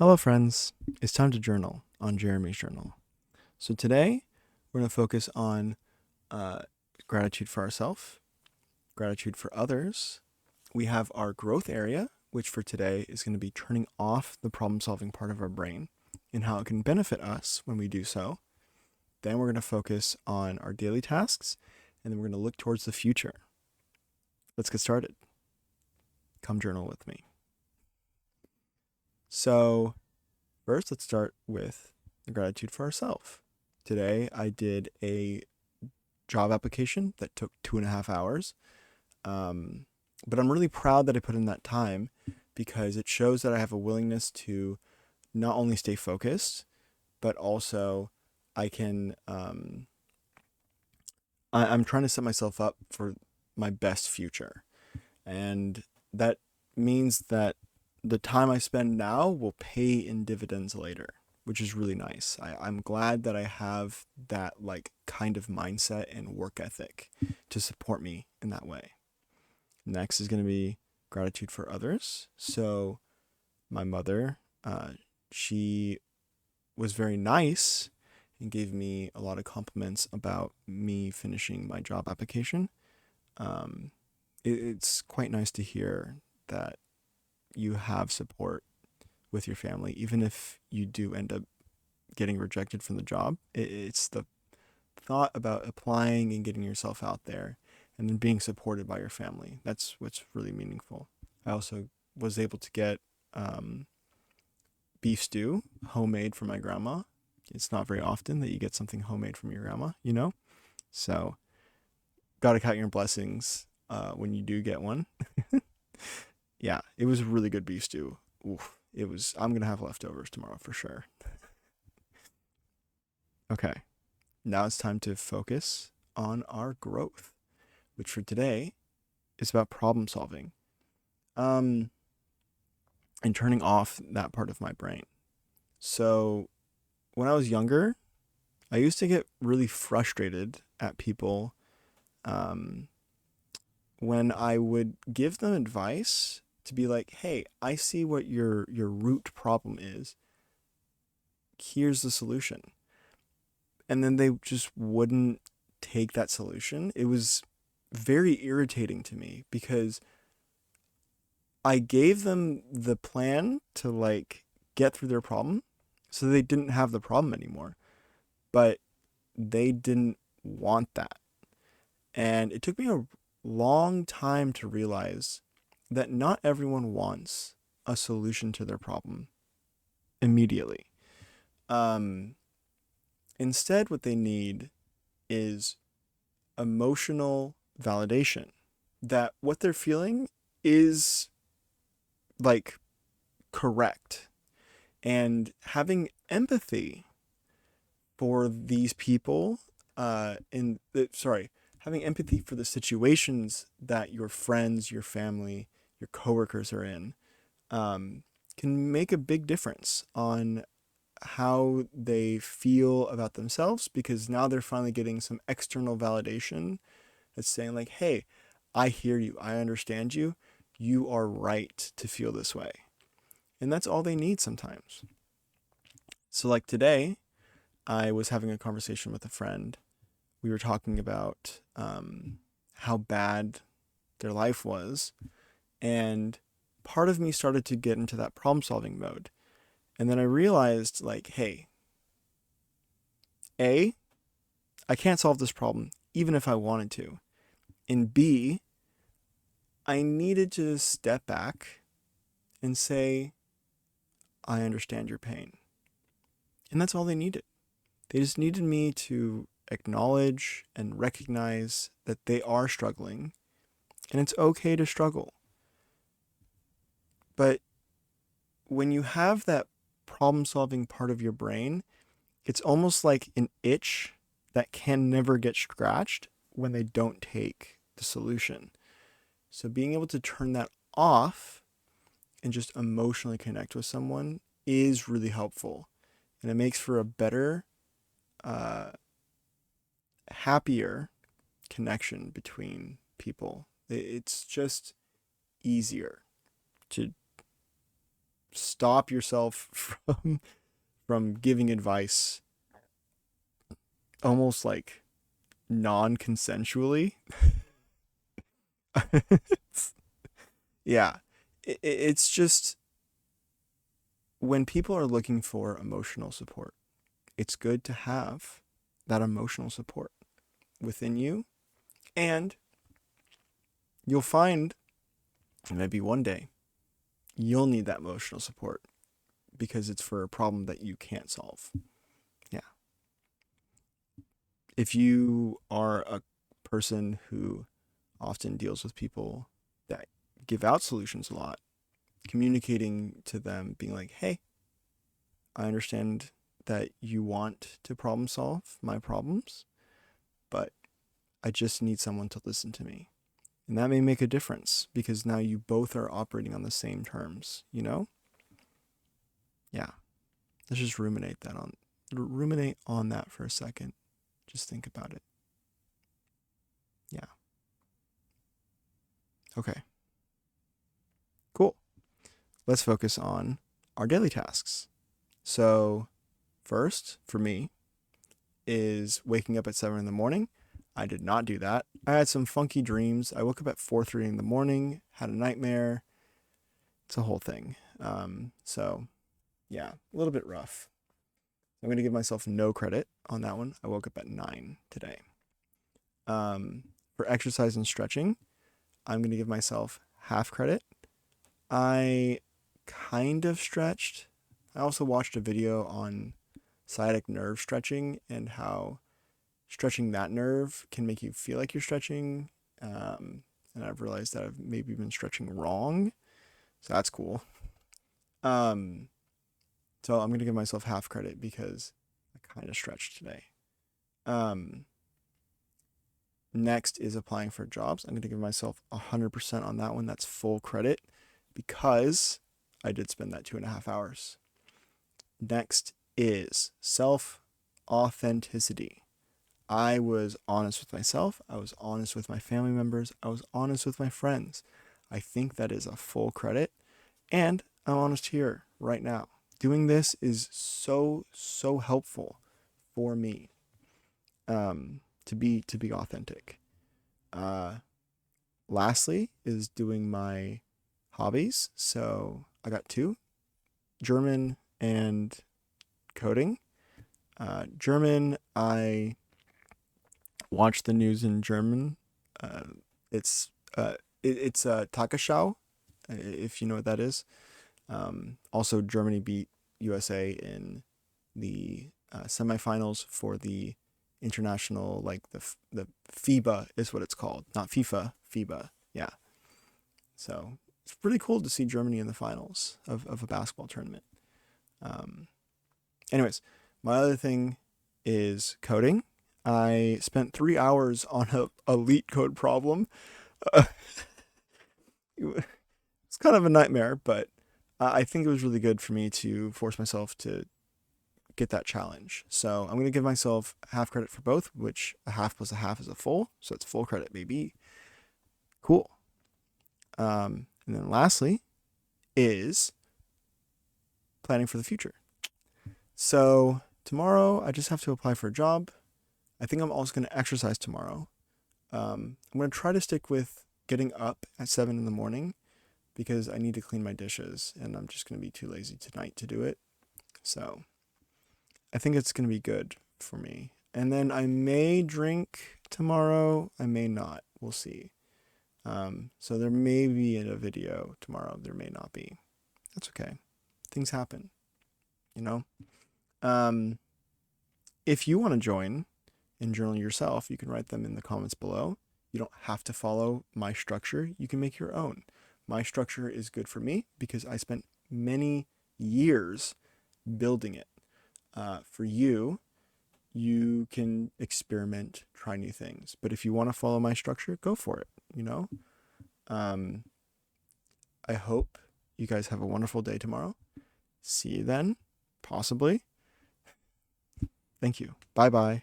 Hello, friends. It's time to journal on Jeremy's journal. So today we're going to focus on uh, gratitude for ourselves, gratitude for others. We have our growth area, which for today is going to be turning off the problem solving part of our brain and how it can benefit us when we do so. Then we're going to focus on our daily tasks, and then we're going to look towards the future. Let's get started. Come journal with me. So, first, let's start with the gratitude for ourselves. Today, I did a job application that took 2.5 hours. But I'm really proud that I put in that time because it shows that I have a willingness to not only stay focused, but also I can, I'm trying to set myself up for my best future. And that means that the time I spend now will pay in dividends later, which is really nice. I'm glad that I have that like kind of mindset and work ethic to support me in that way. Next is going to be gratitude for others. So my mother, she was very nice and gave me a lot of compliments about me finishing my job application. Um, it's quite nice to hear that you have support with your family, even if you do end up getting rejected from the job. It's the thought about applying and getting yourself out there and then being supported by your family. That's what's really meaningful. I also was able to get um, beef stew homemade from my grandma. It's not very often that you get something homemade from your grandma, you know? So, gotta count your blessings when you do get one. Yeah, it was a really good beef stew. Oof, it was. I'm gonna have leftovers tomorrow for sure. Okay, now it's time to focus on our growth, which for today is about problem solving, um, and turning off that part of my brain. So when I was younger, I used to get really frustrated at people um, when I would give them advice to be like, "Hey, I see what your root problem is. Here's the solution." And then they just wouldn't take that solution. It was very irritating to me because I gave them the plan to like get through their problem so they didn't have the problem anymore. But they didn't want that. And it took me a long time to realize that not everyone wants a solution to their problem immediately. Um, Instead, what they need is emotional validation that what they're feeling is like correct, and having empathy for these people having empathy for the situations that your friends, your family, your coworkers are in, um, can make a big difference on how they feel about themselves because now they're finally getting some external validation that's saying like, "Hey, I hear you. I understand you. You are right to feel this way." And that's all they need sometimes. So like today, I was having a conversation with a friend. We were talking about how bad their life was, and part of me started to get into that problem solving mode. And then I realized like, hey, A, I can't solve this problem even if I wanted to. And B, I needed to step back and say, I understand your pain. And that's all they needed. They just needed me to acknowledge and recognize that they are struggling, and it's okay to struggle. But when you have that problem solving part of your brain, it's almost like an itch that can never get scratched when they don't take the solution. So being able to turn that off and just emotionally connect with someone is really helpful. And it makes for a better, uh, happier connection between people. It's just easier to stop yourself from giving advice almost like non-consensually. Yeah. It's just when people are looking for emotional support, it's good to have that emotional support within you. And you'll find maybe one day you'll need that emotional support because it's for a problem that you can't solve. Yeah. If you are a person who often deals with people that give out solutions a lot, communicating to them, being like, hey, I understand that you want to problem solve my problems, but I just need someone to listen to me. And that may make a difference because now you both are operating on the same terms, you know? Yeah. Let's just ruminate on that for a second. Just think about it. Yeah. Okay. Cool. Let's focus on our daily tasks. So, first, for me, is waking up at 7 in the morning. I did not do that. I had some funky dreams. I woke up at 4:30 in the morning, had a nightmare. It's a whole thing. So, yeah, a little bit rough. I'm going to give myself no credit on that one. I woke up at 9 today. For exercise and stretching, I'm going to give myself half credit. I kind of stretched. I also watched a video on sciatic nerve stretching and how stretching that nerve can make you feel like you're stretching. And I've realized that I've maybe been stretching wrong. So that's cool. So I'm going to give myself half credit because I kind of stretched today. Next is applying for jobs. I'm going to give myself 100% on that one. That's full credit because I did spend that 2.5 hours. Next is self-authenticity. I was honest with myself. I was honest with my family members. I was honest with my friends. I think that is a full credit. And I'm honest here right now. Doing this is so helpful for me to be authentic. Lastly is doing my hobbies. So I got two, German and coding. German, I watch the news in German. It's Tagesschau, if you know what that is. Also, Germany beat USA in the semifinals for the international, like the FIBA is what it's called, not FIFA, FIBA. Yeah. So it's pretty cool to see Germany in the finals of a basketball tournament. Anyways, my other thing is coding. I spent 3 hours on a elite code problem. It's kind of a nightmare, but I think it was really good for me to force myself to get that challenge. So I'm going to give myself half credit for both, which a half plus a half is a full. So it's full credit, baby. Cool. And then lastly is planning for the future. So tomorrow I just have to apply for a job. I think I'm also going to exercise tomorrow. I'm going to try to stick with getting up at 7 in the morning because I need to clean my dishes and I'm just going to be too lazy tonight to do it. So I think it's going to be good for me. And then I may drink tomorrow. I may not. We'll see. So there may be a video tomorrow. There may not be. That's okay. Things happen, you know? If you want to join and journal yourself, you can write them in the comments below. You don't have to follow my structure. You can make your own. My structure is good for me because I spent many years building it. For you, you can experiment, try new things. But if you want to follow my structure, go for it, you know? I hope you guys have a wonderful day tomorrow. See you then, possibly. Thank you. Bye-bye.